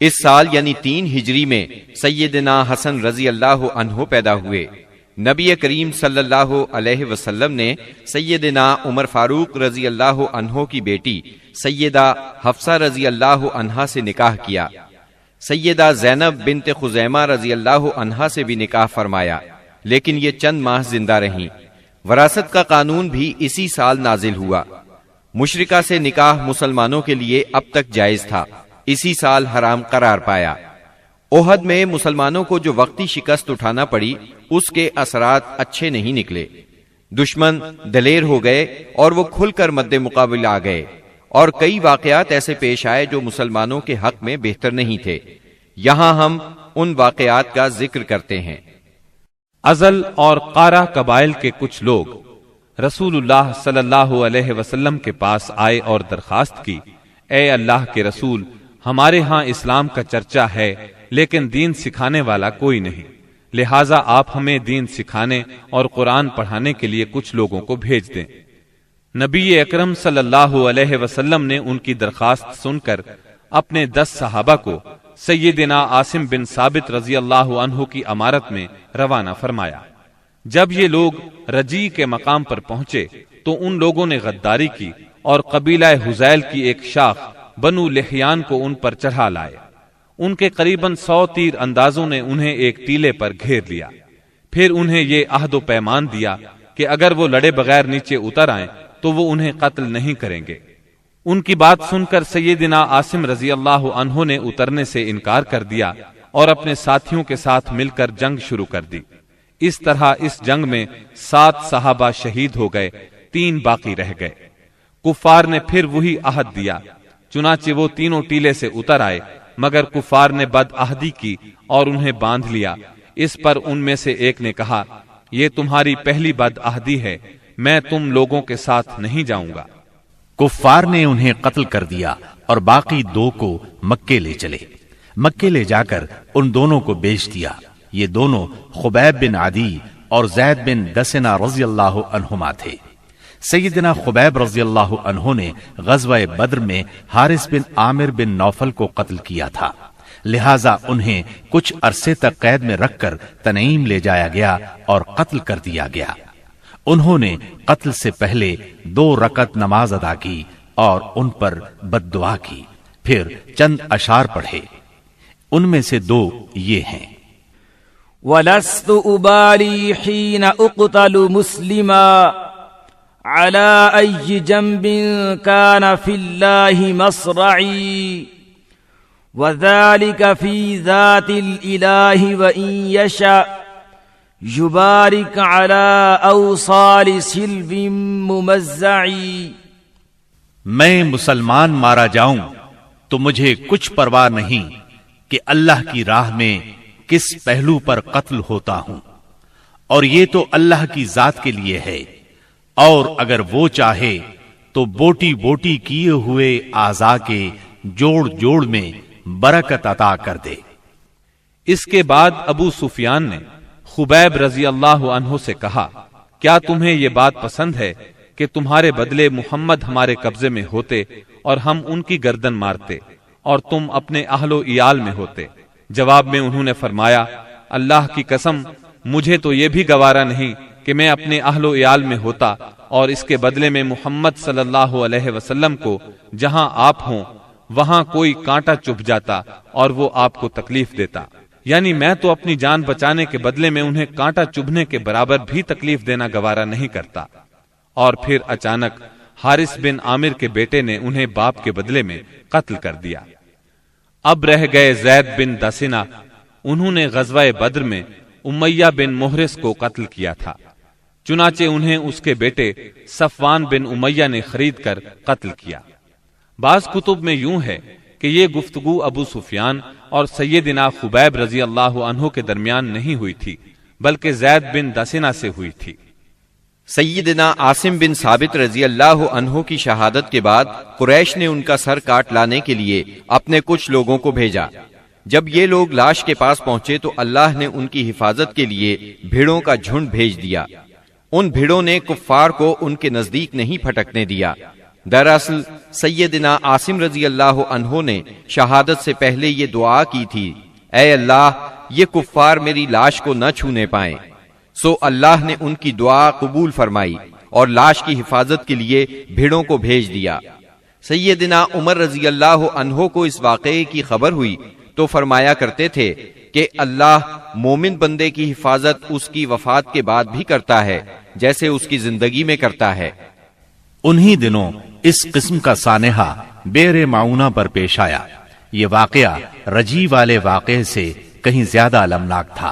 اس سال یعنی 3 ہجری میں سیدنا حسن رضی اللہ عنہ پیدا ہوئے۔ نبی کریم صلی اللہ علیہ وسلم نے سیدنا عمر فاروق رضی اللہ عنہ کی بیٹی سیدہ حفصہ رضی اللہ عنہا سے نکاح کیا۔ سیدہ زینب بنت خزیمہ رضی اللہ عنہا سے بھی نکاح فرمایا، لیکن یہ چند ماہ زندہ رہیں۔ وراثت کا قانون بھی اسی سال نازل ہوا۔ مشرکہ سے نکاح مسلمانوں کے لیے اب تک جائز تھا، اسی سال حرام قرار پایا۔ احد میں مسلمانوں کو جو وقتی شکست اٹھانا پڑی، اس کے اثرات اچھے نہیں نکلے۔ دشمن دلیر ہو گئے اور وہ کھل کر مد مقابل آ گئے، اور کئی واقعات ایسے پیش آئے جو مسلمانوں کے حق میں بہتر نہیں تھے۔ یہاں ہم ان واقعات کا ذکر کرتے ہیں۔ ازل اور قارہ قبائل کے کچھ لوگ رسول اللہ صلی اللہ علیہ وسلم کے پاس آئے اور درخواست کی، اے اللہ کے رسول، ہمارے ہاں اسلام کا چرچا ہے لیکن دین سکھانے والا کوئی نہیں، لہٰذا آپ ہمیں دین سکھانے اور قرآن پڑھانے کے لیے کچھ لوگوں کو بھیج دیں۔ نبی اکرم صلی اللہ علیہ وسلم نے ان کی درخواست سن کر اپنے 10 صحابہ کو سیدنا عاصم بن ثابت رضی اللہ عنہ کی امارت میں روانہ فرمایا۔ جب یہ لوگ رجی کے مقام پر پہنچے تو ان لوگوں نے غداری کی اور قبیلہ حذیل کی ایک شاخ بنو لحیان کو ان پر چڑھا لائے۔ ان کے قریباً 100 تیر اندازوں نے انہیں ایک ٹیلے پر گھیر لیا، پھر انہیں یہ عہد و پیمان دیا کہ اگر وہ لڑے بغیر نیچے اتر آئیں تو وہ انہیں قتل نہیں کریں گے۔ ان کی بات سن کر سیدنا عاصم رضی اللہ عنہ نے اترنے سے انکار کر دیا اور اپنے ساتھیوں کے ساتھ مل کر جنگ شروع کر دی۔ اس طرح اس جنگ میں 7 صحابہ شہید ہو گئے، 3 باقی رہ گئے۔ کفار نے پھر وہی عہد دیا، چنانچہ وہ تینوں ٹیلے سے اتر آئے، مگر کفار نے بد عہدی کی اور انہیں باندھ لیا۔ اس پر ان میں سے ایک نے کہا، یہ تمہاری پہلی بد عہدی ہے، میں تم لوگوں کے ساتھ نہیں جاؤں گا۔ کفار نے انہیں قتل کر دیا اور باقی 2 کو مکے لے چلے۔ مکے لے جا کر ان دونوں کو بیچ دیا۔ یہ دونوں خبیب بن عدی اور زید بن دسنہ رضی اللہ عنہما تھے۔ سیدنا خبیب رضی اللہ عنہ نے غزوہ بدر میں حارث بن عامر بن نوفل کو قتل کیا تھا، لہٰذا انہیں کچھ عرصے تک قید میں رکھ کر تنعیم لے جایا گیا اور قتل کر دیا گیا۔ انہوں نے قتل سے پہلے 2 رکعت نماز ادا کی اور ان پر بد دعا کی، پھر چند اشعار پڑھے۔ ان میں سے 2 یہ ہیں: وَلَسْتُ أُبَالِي حِينَ أُقْتَلُ مُسْلِمًا على أي جنب كان في الله مصرعي وذلك في ذات الإله وإن يشاء يبارك على أوصال سلب ممزعي۔ میں مسلمان مارا جاؤں تو مجھے کچھ پرواہ نہیں کہ اللہ کی راہ میں کس پہلو پر قتل ہوتا ہوں، اور یہ تو اللہ کی ذات کے لیے ہے، اور اگر وہ چاہے تو بوٹی بوٹی کیے ہوئے اعضاء کے جوڑ جوڑ میں برکت عطا کر دے۔ اس کے بعد ابو سفیان نے خبیب رضی اللہ عنہ سے کہا، کیا تمہیں یہ بات پسند ہے کہ تمہارے بدلے محمد ہمارے قبضے میں ہوتے اور ہم ان کی گردن مارتے اور تم اپنے اہل و عیال میں ہوتے؟ جواب میں انہوں نے فرمایا، اللہ کی قسم، مجھے تو یہ بھی گوارا نہیں کہ میں اپنے اہل و عیال میں ہوتا اور اس کے بدلے میں محمد صلی اللہ علیہ وسلم کو جہاں آپ ہوں وہاں کوئی کانٹا چبھ جاتا اور وہ آپ کو تکلیف دیتا، یعنی میں تو اپنی جان بچانے کے بدلے میں انہیں کانٹا چبھنے کے برابر بھی تکلیف دینا گوارا نہیں کرتا۔ اور پھر اچانک حارث بن عامر کے بیٹے نے انہیں باپ کے بدلے میں قتل کر دیا۔ اب رہ گئے زید بن دسنہ، انہوں نے غزوہ بدر میں امیہ بن محرز کو قتل کیا تھا، چنانچہ انہیں اس کے بیٹے صفوان بن امیہ نے خرید کر قتل کیا۔ بعض کتب میں یوں ہے کہ یہ گفتگو ابو سفیان اور سیدنا خبیب رضی اللہ عنہ کے درمیان نہیں ہوئی تھی، بلکہ زید بن دسنہ سے ہوئی تھی۔ سیدنا عاصم بن ثابت رضی اللہ عنہ کی شہادت کے بعد قریش نے ان کا سر کاٹ لانے کے لیے اپنے کچھ لوگوں کو بھیجا۔ جب یہ لوگ لاش کے پاس پہنچے تو اللہ نے ان کی حفاظت کے لیے بھیڑوں کا جھنڈ بھیج دیا۔ ان بھیڑوں نے کفار کو ان کے نزدیک نہیں پھٹکنے دیا۔ دراصل سیدنا عاصم رضی اللہ عنہ نے شہادت سے پہلے یہ دعا کی تھی، اے اللہ یہ کفار میری لاش کو نہ چھونے پائیں۔ سو اللہ نے ان کی دعا قبول فرمائی اور لاش کی حفاظت کے لیے بھیڑوں کو بھیج دیا۔ سیدنا عمر رضی اللہ عنہ کو اس واقعے کی خبر ہوئی تو فرمایا کرتے تھے کہ اللہ مومن بندے کی حفاظت اس کی وفات کے بعد بھی کرتا ہے جیسے اس کی زندگی میں کرتا ہے۔ انہی دنوں اس قسم کا سانحہ بئر معونہ پر پیش آیا۔ یہ واقعہ رجی والے واقعے سے کہیں زیادہ المناک تھا۔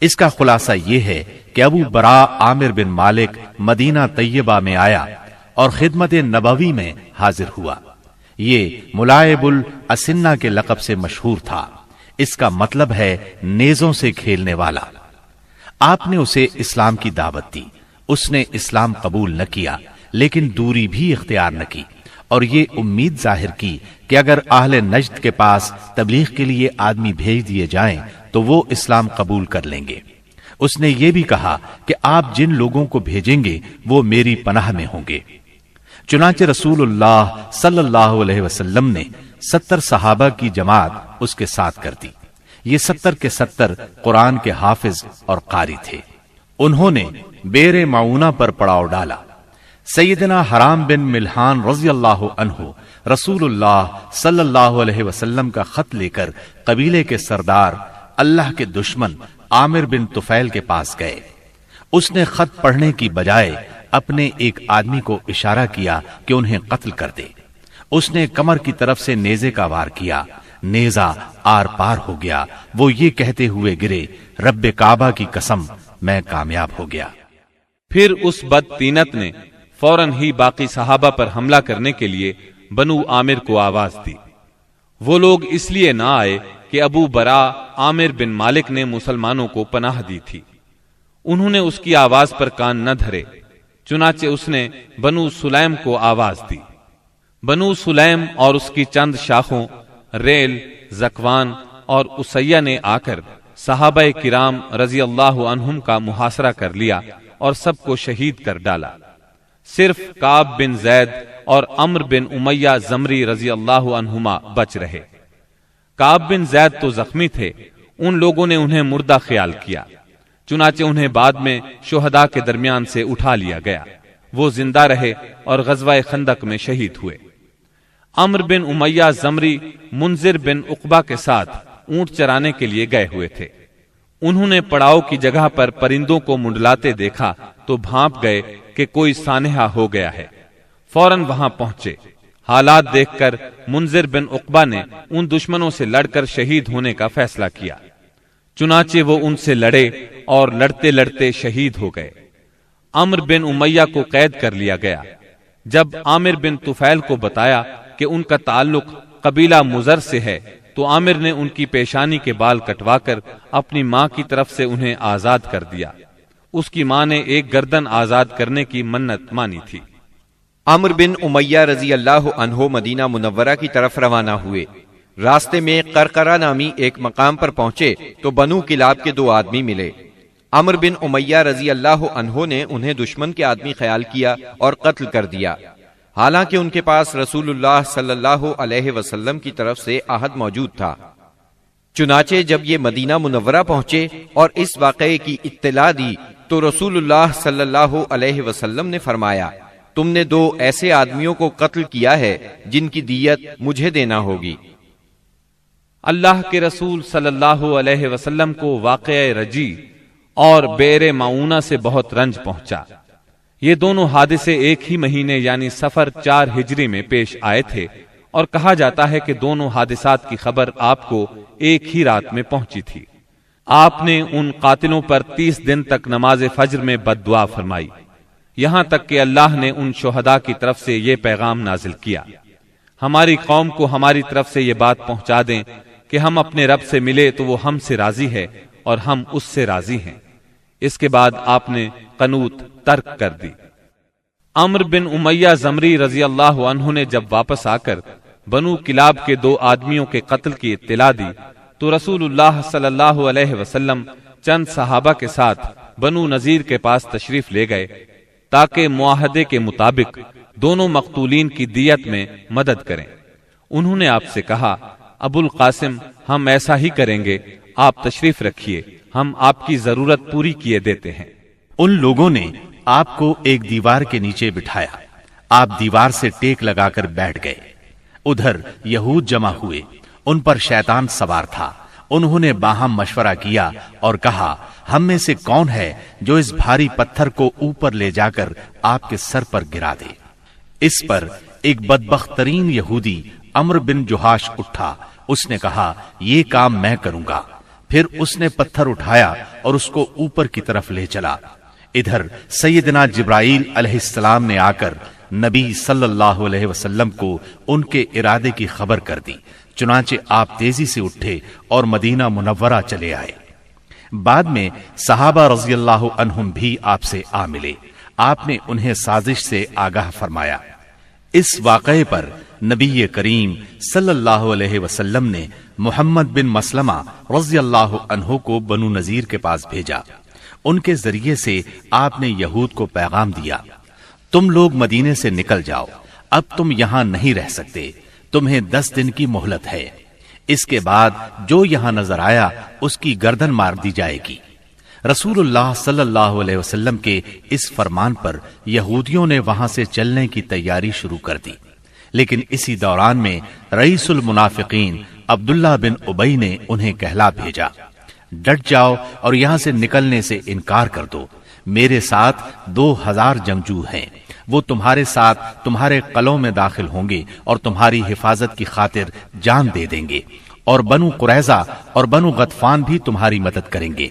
اس کا خلاصہ یہ ہے کہ ابو برا عامر بن مالک مدینہ طیبہ میں آیا اور خدمت نبوی میں حاضر ہوا۔ یہ ملائب الاسنہ کے لقب سے مشہور تھا۔ اس کا مطلب ہے نیزوں سے کھیلنے والا۔ آپ نے اسے اسلام کی دعوت دی۔ اس نے اسلام قبول نہ کیا لیکن دوری بھی اختیار نہ کی، اور یہ امید ظاہر کی کہ اگر اہل نجد کے پاس تبلیغ کے لیے آدمی بھیج دیے جائیں تو وہ اسلام قبول کر لیں گے۔ اس نے یہ بھی کہا کہ آپ جن لوگوں کو بھیجیں گے وہ میری پناہ میں ہوں گے۔ چنانچہ رسول اللہ صلی اللہ علیہ وسلم نے 70 صحابہ کی جماعت اس کے ساتھ کر دی۔ یہ 70 کے 70 قرآن کے حافظ اور قاری تھے۔ انہوں نے بئر معونہ پر پڑاؤ ڈالا۔ سیدنا حرام بن ملحان رضی اللہ عنہ رسول اللہ صلی اللہ علیہ وسلم کا خط لے کر قبیلے کے سردار اللہ کے دشمن عامر بن طفیل کے پاس گئے۔ اس نے خط پڑھنے کی بجائے اپنے ایک آدمی کو اشارہ کیا کہ انہیں قتل کر دے۔ اس نے کمر کی طرف سے نیزے کا وار کیا، نیزہ آر پار ہو گیا۔ وہ یہ کہتے ہوئے گرے، رب کعبہ کی قسم میں کامیاب ہو گیا۔ پھر اس بد طینت نے فوراً ہی باقی صحابہ پر حملہ کرنے کے لیے بنو عامر کو آواز دی۔ وہ لوگ اس لیے نہ آئے کہ ابو برا عامر بن مالک نے مسلمانوں کو پناہ دی تھی۔ انہوں نے اس کی آواز پر کان نہ دھرے، چنانچہ اس نے بنو سلیم کو آواز دی۔ بنو سلیم اور اس کی چند شاخوں ریل، زکوان اور اسیہ نے آ کر صحابہ کرام رضی اللہ عنہم کا محاصرہ کر لیا اور سب کو شہید کر ڈالا۔ صرف کعب بن زید اور عمرو بن امیہ زمری رضی اللہ عنہما بچ رہے۔ کعب بن زید تو زخمی تھے، ان لوگوں نے انہیں مردہ خیال کیا، چنانچہ انہیں بعد میں شہداء کے درمیان سے اٹھا لیا گیا۔ وہ زندہ رہے اور غزوہ خندق میں شہید ہوئے۔ عمرو بن امیہ زمری منذر بن عقبہ کے ساتھ اونٹ چرانے کے لیے گئے ہوئے تھے۔ انہوں نے پڑاؤ کی جگہ پر پرندوں کو منڈلاتے دیکھا تو بھانپ گئے کہ کوئی سانحہ ہو گیا ہے۔ فوراً وہاں پہنچے۔ حالات دیکھ کر منذر بن عقبہ نے ان دشمنوں سے لڑ کر شہید ہونے کا فیصلہ کیا۔ چنانچہ وہ ان سے لڑے اور لڑتے لڑتے شہید ہو گئے۔ عمرو بن امیہ کو قید کر لیا گیا۔ جب عامر بن طفیل کو بتایا کہ ان کا تعلق قبیلہ مزر سے ہے تو عامر نے ان کی پیشانی کے بال کٹوا کر اپنی ماں کی طرف سے انہیں آزاد کر دیا۔ اس کی ماں نے ایک گردن آزاد کرنے کی منت مانی تھی۔ عمرو بن امیہ رضی اللہ عنہ مدینہ منورہ کی طرف روانہ ہوئے۔ راستے میں قرقرہ نامی ایک مقام پر پہنچے تو بنو کلاب کے 2 آدمی ملے۔ عمرو بن امیہ رضی اللہ عنہ نے انہیں دشمن کے آدمی خیال کیا اور قتل کر دیا، حالانکہ ان کے پاس رسول اللہ صلی اللہ علیہ وسلم کی طرف سے عہد موجود تھا۔ چنانچہ جب یہ مدینہ منورہ پہنچے اور اس واقعے کی اطلاع دی تو رسول اللہ صلی اللہ علیہ وسلم نے فرمایا، تم نے 2 ایسے آدمیوں کو قتل کیا ہے جن کی دیت مجھے دینا ہوگی۔ اللہ کے رسول صلی اللہ علیہ وسلم کو واقعہ رجی اور بئر معونہ سے بہت رنج پہنچا۔ یہ دونوں حادثے ایک ہی مہینے یعنی صفر 4 ہجری میں پیش آئے تھے، اور کہا جاتا ہے کہ دونوں حادثات کی خبر آپ کو ایک ہی رات میں پہنچی تھی۔ آپ نے ان قاتلوں پر 30 دن تک نماز فجر میں بد دعا فرمائی، یہاں تک کہ اللہ نے ان شہداء کی طرف سے یہ پیغام نازل کیا، ہماری قوم کو ہماری طرف سے یہ بات پہنچا دیں کہ ہم اپنے رب سے ملے تو وہ ہم سے راضی ہے اور ہم اس سے راضی ہیں۔ اس کے بعد آپ نے قنوت ترک کر دی۔ عمرو بن امیہ زمری رضی اللہ عنہ نے جب واپس آ کر بنو کلاب کے 2 آدمیوں کے قتل کی اطلاع دی تو رسول اللہ صلی اللہ علیہ وسلم چند صحابہ کے ساتھ بنو نذیر کے پاس تشریف لے گئے تاکہ معاہدے کے مطابق دونوں مقتولین کی دیت میں مدد کریں۔ انہوں نے آپ سے کہا، ابو القاسم ہم ایسا ہی کریں گے، آپ تشریف رکھیے، ہم آپ کی ضرورت پوری کیے دیتے ہیں۔ ان لوگوں نے آپ کو ایک دیوار کے نیچے بٹھایا، آپ دیوار سے ٹیک لگا کر بیٹھ گئے۔ ادھر یہود جمع ہوئے، ان پر شیطان سوار تھا۔ انہوں نے باہم مشورہ کیا اور کہا، ہم میں سے کون ہے جو اس بھاری پتھر کو اوپر لے جا کر آپ کے سر پر گرا دے؟ اس پر ایک بدبخت ترین یہودی عمرو بن جہاش اٹھا، اس نے کہا، یہ کام میں کروں گا۔ پھر اس نے پتھر اٹھایا اور اس کو اوپر کی طرف لے چلا۔ ادھر سیدنا جبرائیل علیہ السلام نے آ کر نبی صلی اللہ علیہ وسلم کو ان کے ارادے کی خبر کر دی۔ چنانچہ آپ تیزی سے اٹھے اور مدینہ منورہ چلے آئے۔ بعد میں صحابہ رضی اللہ عنہم بھی آپ سے آ ملے۔ آپ نے انہیں سازش سے آگاہ فرمایا۔ اس واقعے پر نبی کریم صلی اللہ علیہ وسلم نے محمد بن مسلمہ رضی اللہ عنہ کو بنو نذیر کے پاس بھیجا۔ ان کے ذریعے سے آپ نے یہود کو پیغام دیا، تم لوگ مدینے سے نکل جاؤ، اب تم یہاں نہیں رہ سکتے، تمہیں 10 دن کی مہلت ہے، اس کے بعد جو یہاں نظر آیا اس کی گردن مار دی جائے گی۔ رسول اللہ صلی اللہ علیہ وسلم کے اس فرمان پر یہودیوں نے وہاں سے چلنے کی تیاری شروع کر دی، لیکن اسی دوران میں رئیس المنافقین عبداللہ بن ابی نے انہیں کہلا بھیجا، ڈٹ جاؤ اور یہاں سے نکلنے سے انکار کر دو، میرے ساتھ 2000 جنگجو ہیں، وہ تمہارے ساتھ تمہارے قلعوں میں داخل ہوں گے اور تمہاری حفاظت کی خاطر جان دے دیں گے، اور بنو قریظہ اور بنو غطفان بھی تمہاری مدد کریں گے۔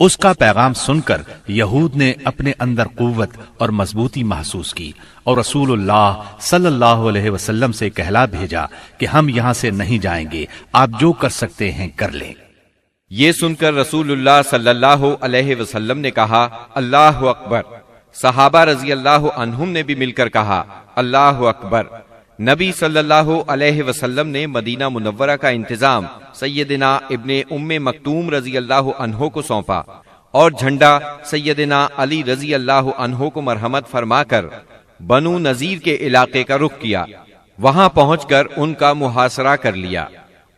اس کا پیغام سن کر یہود نے اپنے اندر قوت اور مضبوطی محسوس کی اور رسول اللہ صلی اللہ علیہ وسلم سے کہلا بھیجا کہ ہم یہاں سے نہیں جائیں گے، آپ جو کر سکتے ہیں کر لیں۔ یہ سن کر رسول اللہ صلی اللہ علیہ وسلم نے کہا، اللہ اکبر۔ صحابہ رضی اللہ عنہم نے بھی مل کر کہا، اللہ اکبر۔ نبی صلی اللہ علیہ وسلم نے مدینہ منورہ کا انتظام سیدنا ابن ام مکتوم رضی اللہ عنہ کو سونپا اور جھنڈا سیدنا علی رضی اللہ عنہ کو مرحمت فرما کر بنو نذیر کے علاقے کا رخ کیا۔ وہاں پہنچ کر ان کا محاصرہ کر لیا۔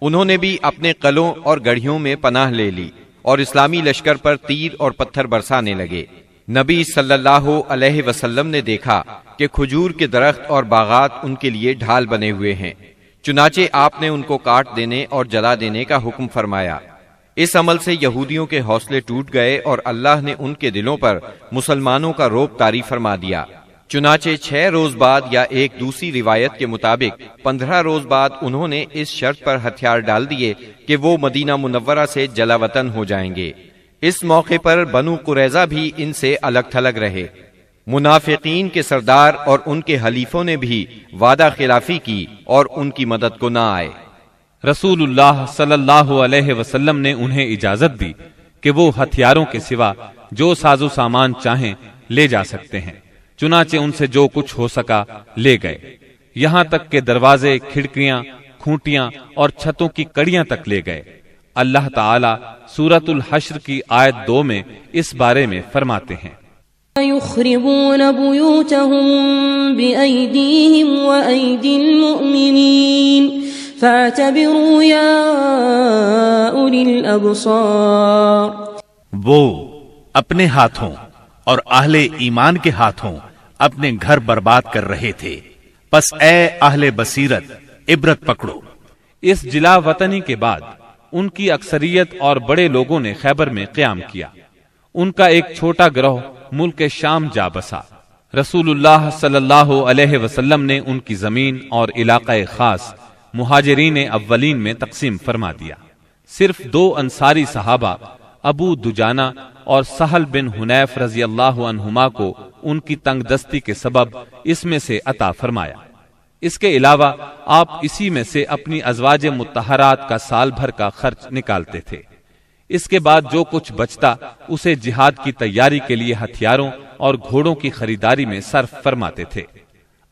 انہوں نے بھی اپنے قلعوں اور گڑھیوں میں پناہ لے لی اور اسلامی لشکر پر تیر اور پتھر برسانے لگے۔ نبی صلی اللہ علیہ وسلم نے دیکھا کہ کھجور کے درخت اور باغات ان کے لیے ڈھال بنے ہوئے ہیں، چنانچہ آپ نے ان کو کاٹ دینے اور جلا دینے کا حکم فرمایا۔ اس عمل سے یہودیوں کے حوصلے ٹوٹ گئے اور اللہ نے ان کے دلوں پر مسلمانوں کا رعب طاری فرما دیا۔ چنانچہ 6 روز بعد یا ایک دوسری روایت کے مطابق 15 روز بعد انہوں نے اس شرط پر ہتھیار ڈال دیے کہ وہ مدینہ منورہ سے جلا وطن ہو جائیں گے۔ اس موقع پر بنو قریظہ بھی ان سے الگ تھلگ رہے۔ منافقین کے سردار اور ان کے حلیفوں نے بھی وعدہ خلافی کی اور ان کی مدد کو نہ آئے۔ رسول اللہ صلی اللہ علیہ وسلم نے انہیں اجازت دی کہ وہ ہتھیاروں کے سوا جو ساز و سامان چاہیں لے جا سکتے ہیں۔ چنانچہ ان سے جو کچھ ہو سکا لے گئے، یہاں تک کہ دروازے، کھڑکیاں، کھوٹیاں اور چھتوں کی کڑیاں تک لے گئے۔ اللہ تعالی سورۃ الحشر کی آیت 2 میں اس بارے میں فرماتے ہیں، يخربون بيوتهم بأيديهم وأيدي المؤمنين فاعتبروا يا أولي الأبصار۔ وہ اپنے ہاتھوں اور اہل ایمان کے ہاتھوں اپنے گھر برباد کر رہے تھے، پس اے اہل بصیرت عبرت پکڑو۔ اس جلا وطنی کے بعد ان کی اکثریت اور بڑے لوگوں نے خیبر میں قیام کیا۔ ان کا ایک چھوٹا گروہ ملک شام جا بسا۔ رسول اللہ صلی اللہ علیہ وسلم نے ان کی زمین اور علاقہ خاص مہاجرین اولین میں تقسیم فرما دیا۔ صرف 2 انصاری صحابہ ابو دجانہ اور سہل بن حنیف رضی اللہ عنہما کو ان کی تنگ دستی کے سبب اس میں سے عطا فرمایا۔ اس کے علاوہ آپ اسی میں سے اپنی ازواج مطہرات کا سال بھر کا خرچ نکالتے تھے۔ اس کے بعد جو کچھ بچتا اسے جہاد کی تیاری کے لیے ہتھیاروں اور گھوڑوں کی خریداری میں صرف فرماتے تھے۔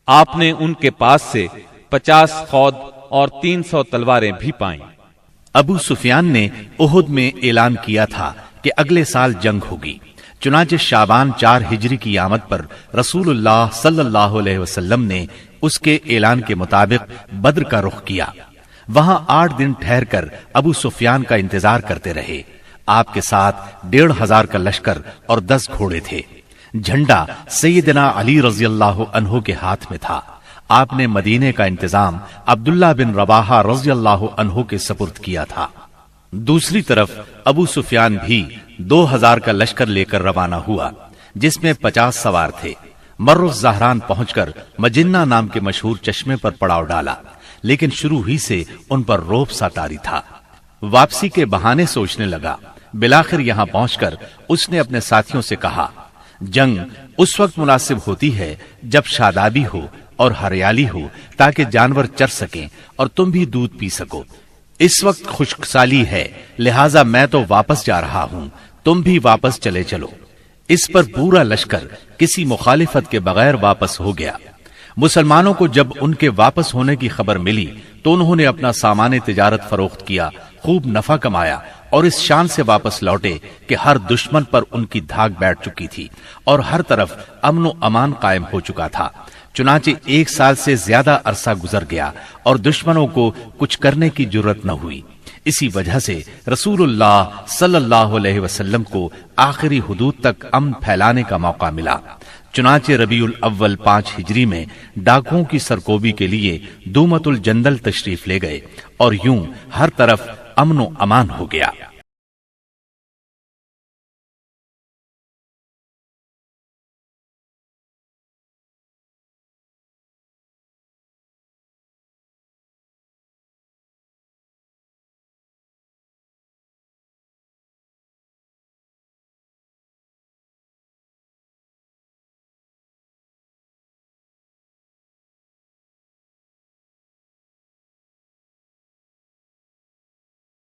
آپ نے ان کے پاس سے 50 خود اور 300 تلواریں بھی پائیں۔ ابو سفیان نے احد میں اعلان کیا تھا کہ اگلے سال جنگ ہوگی، چنانچہ شعبان 4 ہجری کی آمد پر رسول اللہ صلی اللہ علیہ وسلم نے اس کے اعلان کے مطابق بدر کا رخ کیا۔ وہاں 8 دن ٹھہر کر ابو سفیان کا انتظار کرتے رہے۔ آپ کے ساتھ 1500 کا لشکر اور 10 گھوڑے تھے۔ جھنڈا سیدنا علی رضی اللہ عنہ کے ہاتھ میں تھا۔ آپ نے مدینے کا انتظام عبداللہ بن رواحہ رضی اللہ عنہ کے سپرد کیا تھا۔ دوسری طرف ابو سفیان بھی 2000 کا لشکر لے کر روانہ ہوا، جس میں 50 سوار تھے۔ مر الزہران پہنچ کر مجنہ نام کے مشہور چشمے پر پڑاؤ ڈالا، لیکن شروع ہی سے ان پر روب سا طاری تھا۔ واپسی کے بہانے سوچنے لگا۔ بالآخر یہاں پہنچ کر اس نے اپنے ساتھیوں سے کہا، جنگ اس وقت مناسب ہوتی ہے جب شادابی ہو اور ہریالی ہو، تاکہ جانور چر سکیں اور تم بھی دودھ پی سکو۔ اس وقت خشک سالی ہے، لہٰذا میں تو واپس جا رہا ہوں، تم بھی واپس چلے چلو۔ اس پر پورا لشکر کسی مخالفت کے بغیر واپس ہو گیا۔ مسلمانوں کو جب ان کے واپس ہونے کی خبر ملی تو انہوں نے اپنا سامان تجارت فروخت کیا، خوب نفع کمایا اور اس شان سے واپس لوٹے کہ ہر دشمن پر ان کی دھاک بیٹھ چکی تھی اور ہر طرف امن و امان قائم ہو چکا تھا۔ چنانچہ 1 سال سے زیادہ عرصہ گزر گیا اور دشمنوں کو کچھ کرنے کی جرت نہ ہوئی۔ اسی وجہ سے رسول اللہ صلی اللہ علیہ وسلم کو آخری حدود تک امن پھیلانے کا موقع ملا۔ چنانچہ ربیع الاول 5 ہجری میں ڈاکوؤں کی سرکوبی کے لیے دومت الجندل تشریف لے گئے اور یوں ہر طرف امن و امان ہو گیا۔